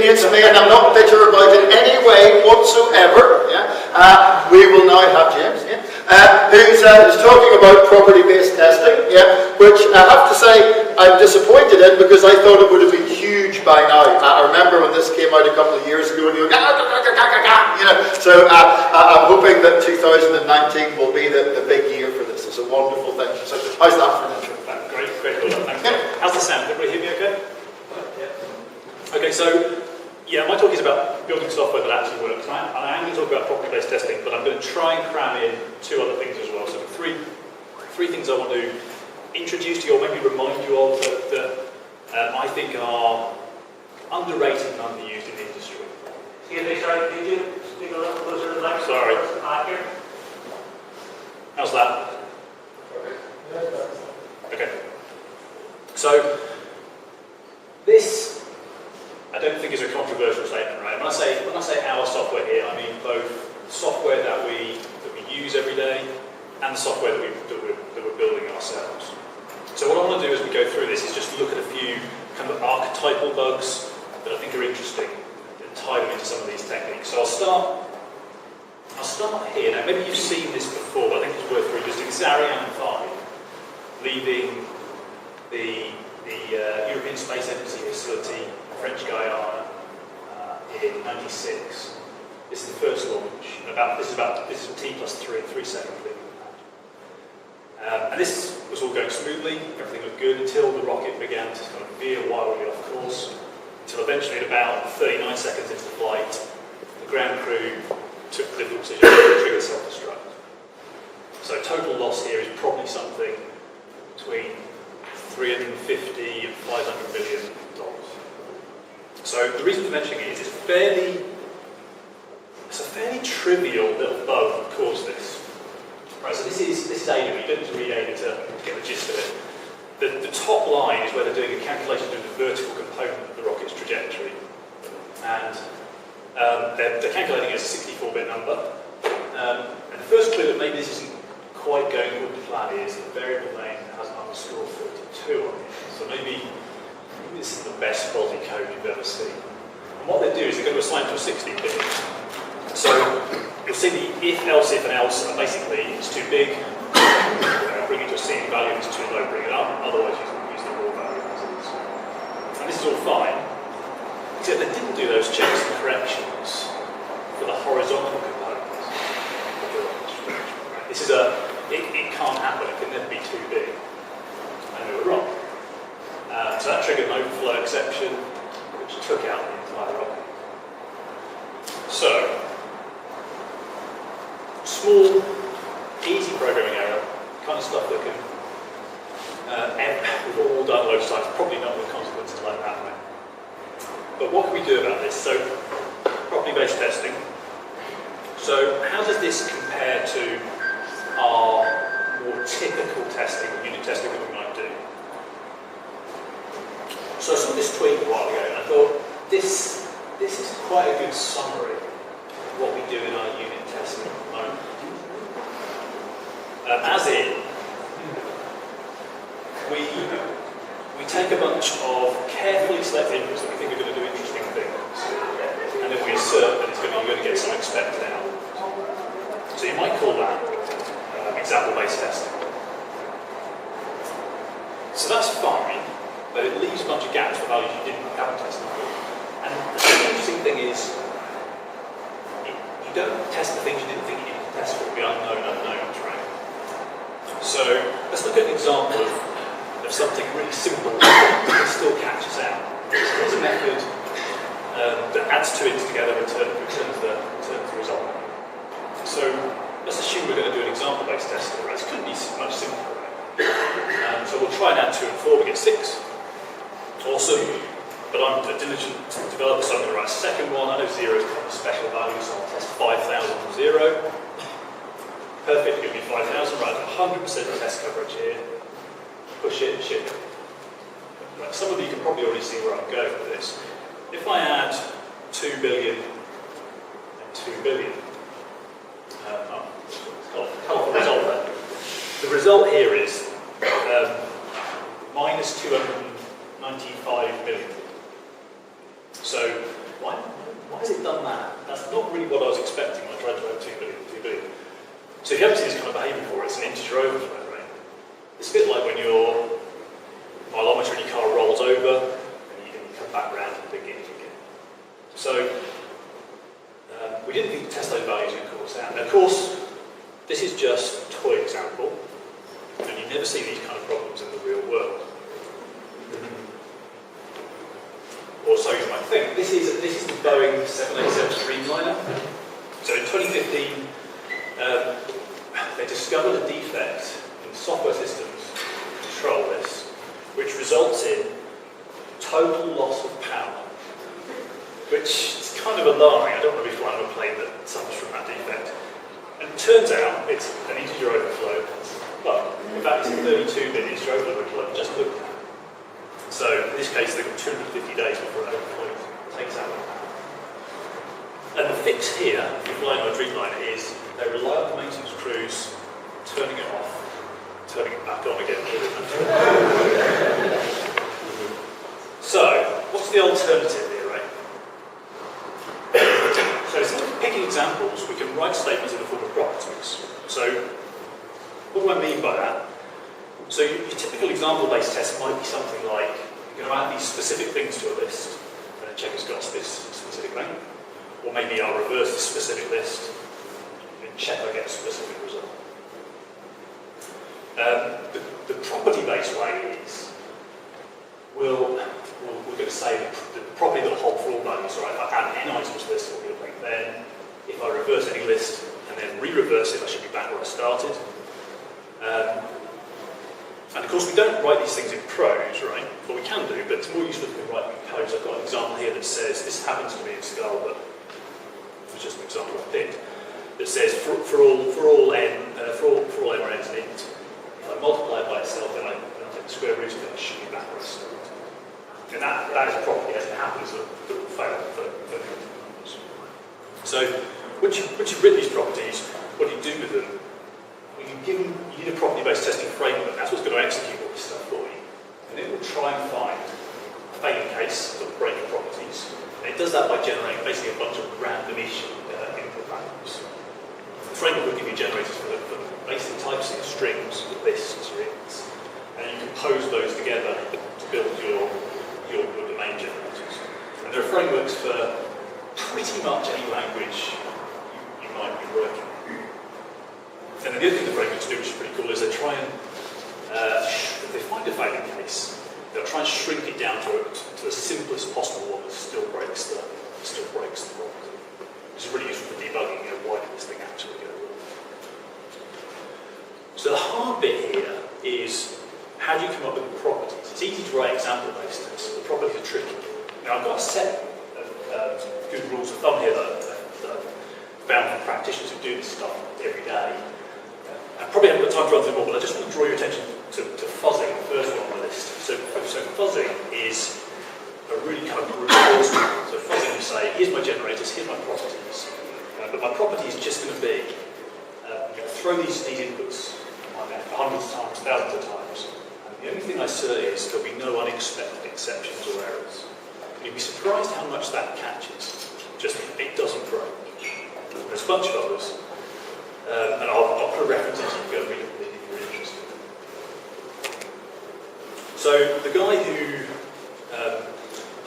inconvenience me, and I'm not bitter about it in any way whatsoever. Yeah? We will now have James, who's talking about property-based testing, which I have to say I'm disappointed in, because I thought it would have been huge by now. I remember when this came out a couple of years ago, and you go, so I'm hoping that 2019 will be the big year for this. It's a wonderful thing. So how's that for an intro? Great, well done, thanks. How's the sound? Everybody hear me okay? Yeah. Okay, so, my talk is about building software that actually works. I am going to talk about property-based testing, but I'm going to try and cram in two other things as well. So three things I want to introduce to you, or maybe remind you of, that I think are underrated and underused in the industry. Excuse me, sorry, could you speak a little closer to the microphone? Sorry. Here. How's that? Okay. So, this, I don't think is a controversial statement, right? When I say our software here, I mean both software that we use every day and the software that we're building ourselves. So what I want to do as we go through this is just look at a few kind of archetypal bugs that I think are interesting and tie them into some of these techniques. So I'll start here. Now maybe you've seen this before, but I think it's worth revisiting. This is Ariane 5 leaving the European Space Agency facility, French Guiana, in '96. This is the first launch. This is T+3, 3 seconds. And this was all going smoothly, everything looked good until the rocket began to kind of veer wildly off course, until eventually at about 39 seconds into flight, the ground crew took the difficult decision to trigger self-destruct. So total loss here is probably something between 350 and $500 million. So the reason for mentioning it is it's a fairly trivial little bug that caused this. Right, so this is ADA. You don't need to read ADA to get the gist of it. The top line is where they're doing a calculation of the vertical component of the rocket's trajectory. And they're calculating it as a 64-bit number. And the first clue that maybe this isn't quite going according to plan is the variable name has an underscore 42 on it. So maybe this is the best quality code you've ever seen. And what they do is they're going to assign it to a 16-bit. So you'll see the if, else, if, and else are basically it's too big, bring it to a ceiling value, if it's too low, bring it up, otherwise use the raw value as it is. And this is all fine, except they didn't do those checks and corrections for the horizontal components. This is it can't happen, it can never be too big. And they were wrong. So that triggered an overflow exception, which took out the entire rocket. So, small, easy programming error, kind of stuff that can, we've all done loads of times, probably not with consequences like that. Right? But what can we do about this? So, property-based testing. So, how does this compare to our more typical testing, unit testing that we might do? So I saw this tweet a while ago, and I thought, this is quite a good summary of what we do in our unit testing at the moment. As in, we take a bunch of carefully selected inputs that we think are going to do interesting things, and then we assert that you're going to get some expected out. So you might call that example-based testing. So that's fine, but it leaves a bunch of gaps for values you haven't tested before. And the interesting thing is, you don't test the things you didn't think you needed to test for the unknown unknowns, right? So let's look at an example of something really simple that still catches out. There's a method that adds two ints together and returns the result. So let's assume we're going to do an example-based test here. It couldn't be much simpler. Right? So we'll try and add 2 and 4, we get 6. Awesome. But I'm diligent developer, so I'm going to write a second one. I know 0 is kind of a special value, so I'll test 5,000 from 0. Perfect, give me 5,000, right? 100% test coverage here. Push it, ship it. Right, some of you can probably already see where I'm going with this. If I add 2 billion and 2 billion, colourful result there. The result here is minus 295 million. So really what I was expecting when I tried to add 2 billion, 2 billion. So if you haven't seen this kind of behaviour before, it's an integer overflow, right? It's a bit like when your mileometer in your car rolls over, and you can come back round and begin again. So we didn't need to test those values in course out. Now, of course, this is just a toy example, and you never see these kind of problems in the real world. Or so you might think. This is the Boeing 787 Dreamliner. So in 2015, they discovered a defect in software systems to control this, which results in total loss of power. Which is kind of a lie. I don't want to be flying on a plane that suffers from that defect. And it turns out it's an integer overflow. Well, in fact, it's a 32-bit integer overflow, like just looked at. So in this case, they've got 250 days before an overflow takes out. And the fix here, if you're flying on a Dreamliner, is they rely on the maintenance crews turning it off, turning it back on again. So, what's the alternative here, right? So instead of picking examples, we can write statements in the form of properties. So, what do I mean by that? So your typical example-based test might be something like, you're going to add these specific things to a list, and check it's got this specific length. Or maybe I'll reverse the specific list, and check I get a specific result. The property-based way is, we're going to say the property that will hold for all values, right? If I add n items to this, it'll be a length. Then, if I reverse any list, and then re-reverse it, I should be back where I started. And of course, we don't write these things in prose, right? Well, we can do, but it's more useful if we write them in code. So I've got an example here that says, this happens to be in Skull, but it's just an example I've picked, that says for all n or n's in int, if I multiply it by itself, then I take the square root of it, it should be backwards. And that is a property, as it happens, that will fail for numbers. So once you've written these properties, what do you do with them? You need a property-based testing framework. That's what's going to execute all this stuff for you. And it will try and find a failing case of breaking properties. And it does that by generating basically a bunch of randomish input values. The framework will give you generators for the basic types of strings, lists, or ints. And you compose those together to build your domain generators. And there are frameworks for pretty much any language you might be working. And then the other thing the frameworks do, which is pretty cool, is they try and, if they find a failing case, they'll try and shrink it down to the simplest possible one that still breaks the property. Which is really useful for debugging, why did this thing actually go wrong? So the hard bit here is, how do you come up with the properties? It's easy to write example-based tests, the properties are tricky. Now I've got a set of good rules of thumb here that I've found from practitioners who do this stuff every day. I probably haven't got time to run through them all, but I just want to draw your attention to fuzzing, the first one on the list. So fuzzing is a really kind of brute force. So fuzzing, you say, here's my generators, here's my properties. But my property is just going to be, I'm going to throw these inputs on there hundreds of times, thousands of times. And the only thing I say is there'll be no unexpected exceptions or errors. And you'd be surprised how much that catches. Just, it doesn't break. There's a bunch of others. And I'll put a reference in so you can go and read it if you're interested. So the guy who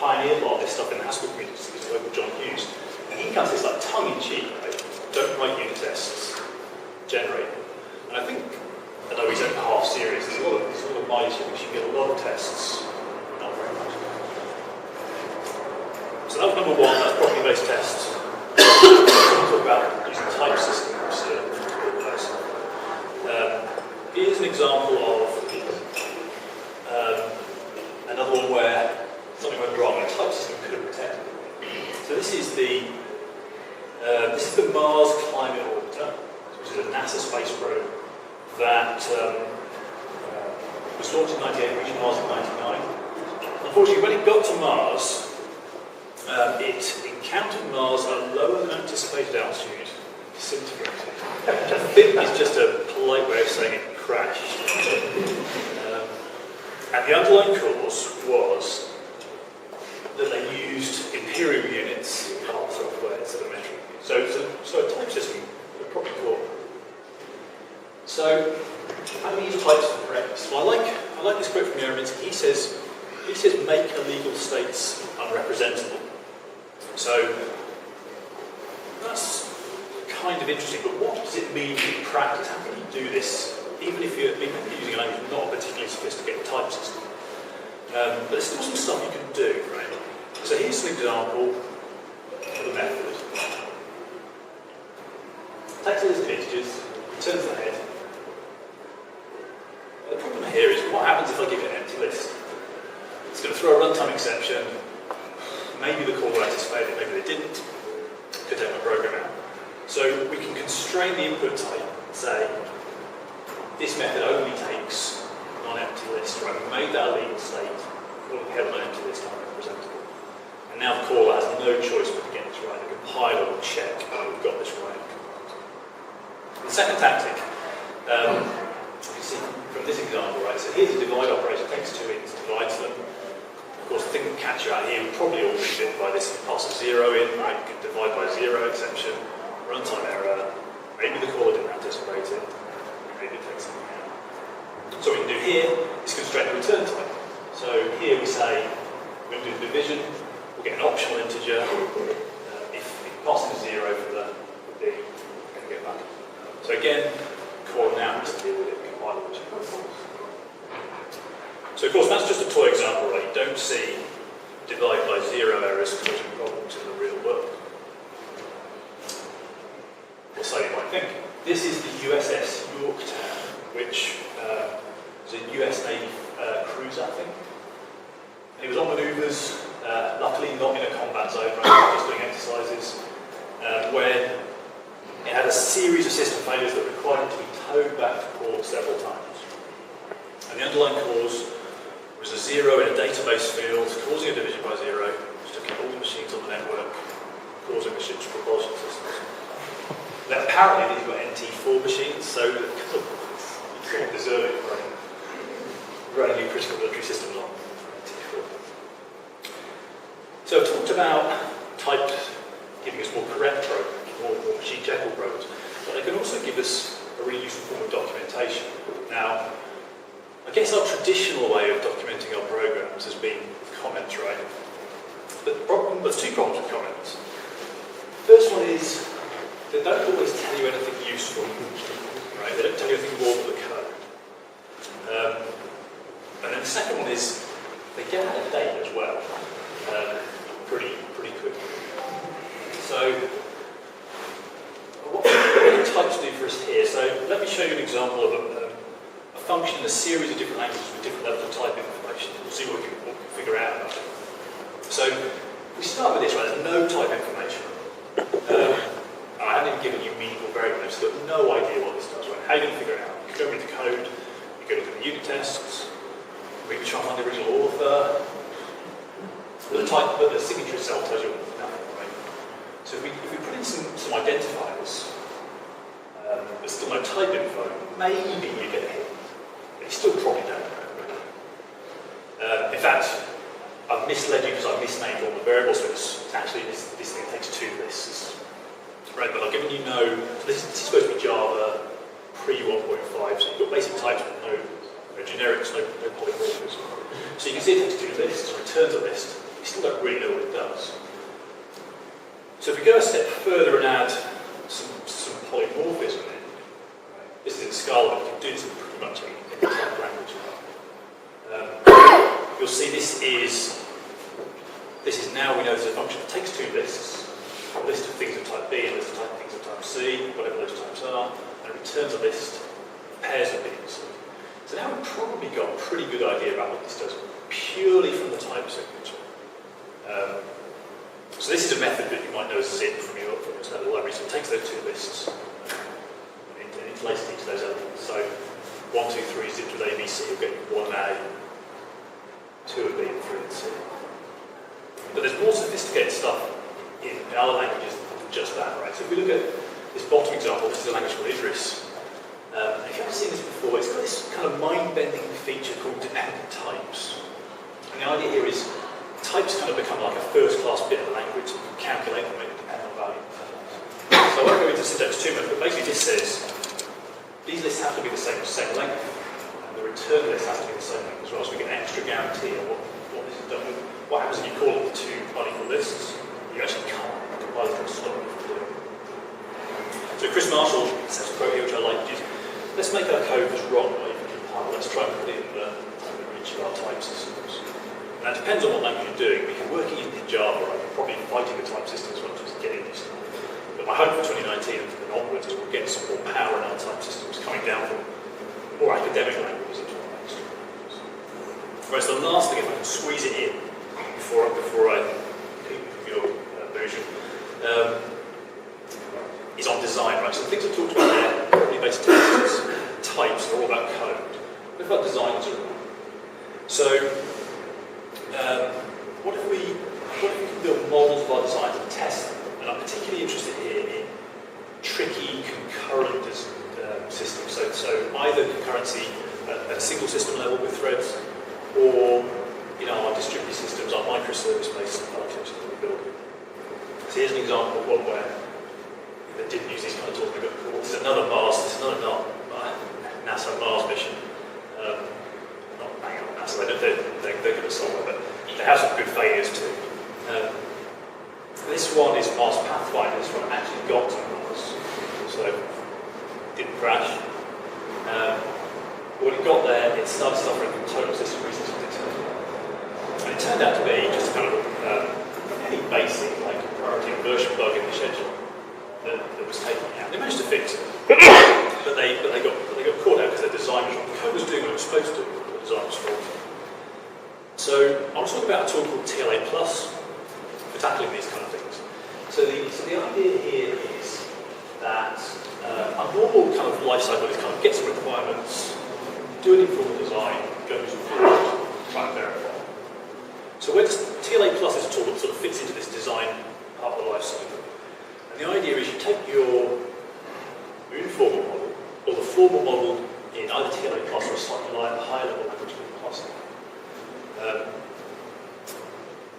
pioneered a lot of this stuff in the Haskell community is a local John Hughes. And he comes this like tongue-in-cheek, right? Don't write unit tests, generate them. And I think, although he's only half serious, there's a lot of mileage in which you get a lot of tests, not very much. So that was number one, that's property-based tests. We'll talk about using type systems. Here's an example of another one where something went wrong and a type system couldn't protect it. So this is the Mars Climate Orbiter, which is a NASA space probe that was launched in 98, reached Mars in 99. Unfortunately, when it got to Mars, it encountered Mars at a lower than anticipated altitude, disintegrated. Which I think is just a polite way of saying it crashed. And the underlying cause was that they used empirical imperial units, parts software instead of metric. So a type system would probably call it. So how do we use types for correctness? Well, I like this quote from Yareminsky. He says make illegal states unrepresentable. So that's kind of interesting, but what does it mean in practice? How can you do this, even if you're using a language not a particularly sophisticated type system? But there's still some stuff you can do, right? So here's an example of the method. Takes a list of integers, returns the head. The problem here is what happens if I give it an empty list? It's going to throw a runtime exception. Maybe the call anticipated, maybe they didn't. Could take my program out. So we can constrain the input type and say, this method only takes non-empty list, right? We made that a legal state, call it held non-empty list unrepresentable. And now the caller has no choice but to get this right. The compiler will check, oh, we've got this right. The second tactic, you can see from this example, right? So here's a divide operator, takes two ints, divides them. Of course, the thing that catch you out here would probably all be bit by this pass a 0 in, right? You could divide by 0 exception, runtime error, maybe the caller didn't anticipate it, maybe it takes something out. So what we can do here is constrain the return type. So here we say, we're going to do the division, we'll get an optional integer. If passing a 0 for the B, we're going to get back. So again, caller now has to deal with it, compiler will check. So of course that's just a toy example, right? You don't see divide by 0 errors causing problems in the real world. Or so you might think. This is the USS Yorktown, which is a US Navy cruiser, I think. And it was on manoeuvres, luckily not in a combat zone, right? Just doing exercises, when it had a series of system failures that required it to be towed back to port several times. And the underlying cause was a 0 in a database field, causing a division by 0, which took out all the machines on the network, causing the ship's propulsion systems. Now, apparently these were NT4 machines, so you sort of deserve it running new critical military systems on NT4. So I've talked about types giving us more correct programs, more machine checkable programs, but they can also give us a really useful form of documentation. Now, I guess our traditional way of documenting our programs has been comments, right? But there's two problems with comments. First one is they don't always tell you anything useful, right? They don't tell you anything more than the code. And then the second one is they get out of date as well, pretty quickly. So what do types do for us here? So let me show you an example of a function in a series of different languages with different levels of type information. We'll see what we can figure out about it. So we start with this, right? There's no type information. I haven't even given you meaningful variables, so you've got no idea what this does, right? How are you going to figure it out? You go read the code, you go look at the unit tests, maybe try and find the original author. But the signature itself tells you nothing, right? So if we put in some identifiers, there's still no type info, maybe you get a hit. You still probably don't know. In fact, I've misled you because I've misnamed all the variables, but actually this thing takes two lists. Right, but I've given you this is supposed to be Java pre-1.5, so you've got basic types but no generics, no polymorphism. So you can see it takes two lists, returns a list, you still don't really know what it does. So if we go a step further and add some polymorphism in, this is in Scala, but you can do this in pretty much any type of language. You'll see this is now we know there's a function that takes two lists, a list of things of type B and a list of things of type C, whatever those types are, and it returns a list of pairs of B and C. So now we've probably got a pretty good idea about what this does purely from the type signature. So this is a method that you might know as zip from your standard library. So it takes those two lists and interlaces each of those elements. So 1, 2, 3 zipped with A, B, C, you'll get 1A, 2 of B, and 3 of C. But there's more sophisticated stuff in other languages than just that, right? So if we look at this bottom example, this is a language called Idris. If you haven't seen this before, it's got this kind of mind-bending feature called dependent types. And the idea here is types kind of become like a first-class bit of the language. These lists have to be the same length, and the return list has to be the same length as well, so we get an extra guarantee of what this is done with. What happens if you call it two unequal lists? You actually can't. The compiler's going to stop you from doing it. So Chris Marshall says a quote here which I like, which is, let's make our code as wrong way for compile. Let's try and put it in each of our type systems. And that depends on what language you're doing. If you're working in Java, right, you're probably fighting the type system as well as getting this stuff. But my hope for 2019 and onwards is we'll get some more power in our type systems coming down from more academic languages into our mainstream languages. Right, so the last thing, if I can squeeze it in before I peek your version, is on design, right? So the things I talked about there, property based tests, types, are all about code. What about design as well? So, what if we can build models of our designs and test them? And I'm particularly interested here in tricky concurrent systems. So either concurrency at a single system level with threads, or our distributed systems, our microservice-based architecture that we're building. So here's an example of one where they didn't use these kind of tools. We got called. This is another NASA Mars mission. Not banging on NASA. They're good at software, but they have some good failures too. This one is Mars Pathfinder. This one actually got to Mars, so didn't crash. When it got there, it started suffering from total system resource dictation. And it turned out to be just kind of a really basic, like priority inversion bug in the schedule that was taking it out. They managed to fix it, but they got caught out because their design was wrong. The code was doing what it was supposed to, but the design was faulty. So I want to talk about a tool called TLA Plus for tackling these kind of things. So the idea here is that a normal kind of life cycle is kind of get some requirements, do an informal design, go to forward, try and verify. So TLA Plus is a tool that sort of fits into this design part of the life cycle. And the idea is you take your informal model, or the formal model in either TLA Plus or a slightly higher level language called Plus.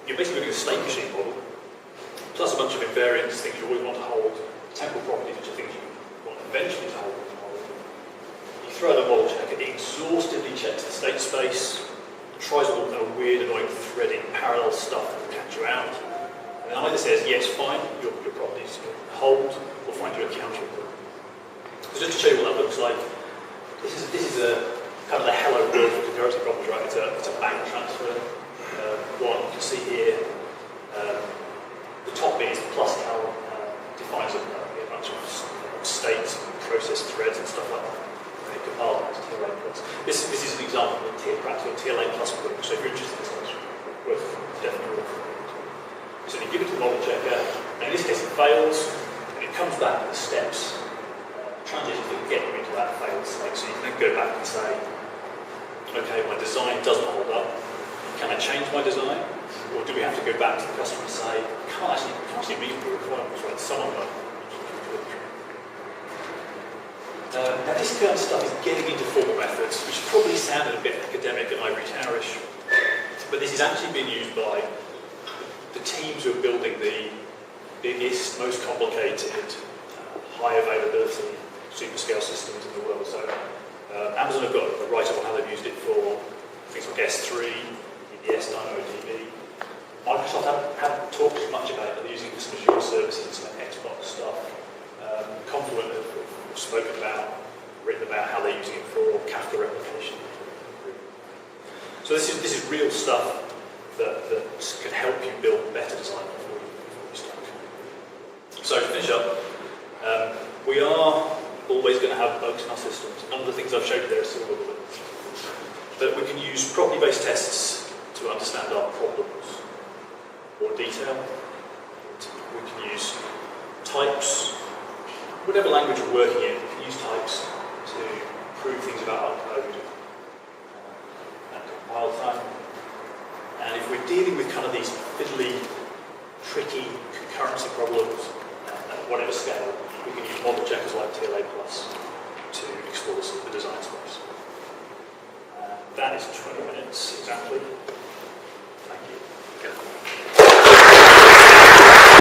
You're basically doing a state machine model, plus a bunch of invariants, things you always want to hold, temporal properties, which are things you want eventually to hold in the model. You throw the model checker, it exhaustively checks the state space, tries all the weird, annoying threading, parallel stuff that will catch you out, and then either says, yes, fine, your properties hold, or find you a counter. So just to show you what that looks like, this is a kind of the hello world for concurrency problems, right? It's a bank transfer. One you can see here, the top bit is plus cal, defines a bunch of states, process threads, and stuff like that. And it compiles that to TLA Plus. This is an example of perhaps a TLA Plus book, so if you're interested in this, it's worth definitely looking at. So you give it to the model checker, and in this case it fails, and it comes back with the steps, transitions that get you into that failed state. So you can then go back and say, okay, my design doesn't hold up. Can I change my design? Or do we have to go back to the customer and say, can't actually meet the requirements, right? Someone might. Now this kind of stuff is getting into formal methods, which probably sounded a bit academic and ivory towerish, but this is actually being used by the teams who are building the biggest, most complicated, high availability superscale systems in the world. So Amazon have got a write-up on how they've used it for things like S3, the S9 ODB. Microsoft haven't talked as much about it, but they're using it for some Azure services and some Xbox stuff. Confluent have spoken about, written about how they're using it for Kafka replication. So this is real stuff that can help you build better design before you start. So to finish up, we are always going to have bugs in our systems. None of the things I've showed you there are solvable. But we can use property-based tests to understand our problems more detail. We can use types, whatever language we're working in, we can use types to prove things about our code and compile time. And if we're dealing with kind of these fiddly, tricky concurrency problems at whatever scale, we can use model checkers like TLA Plus to explore the design space. That is 20 minutes exactly.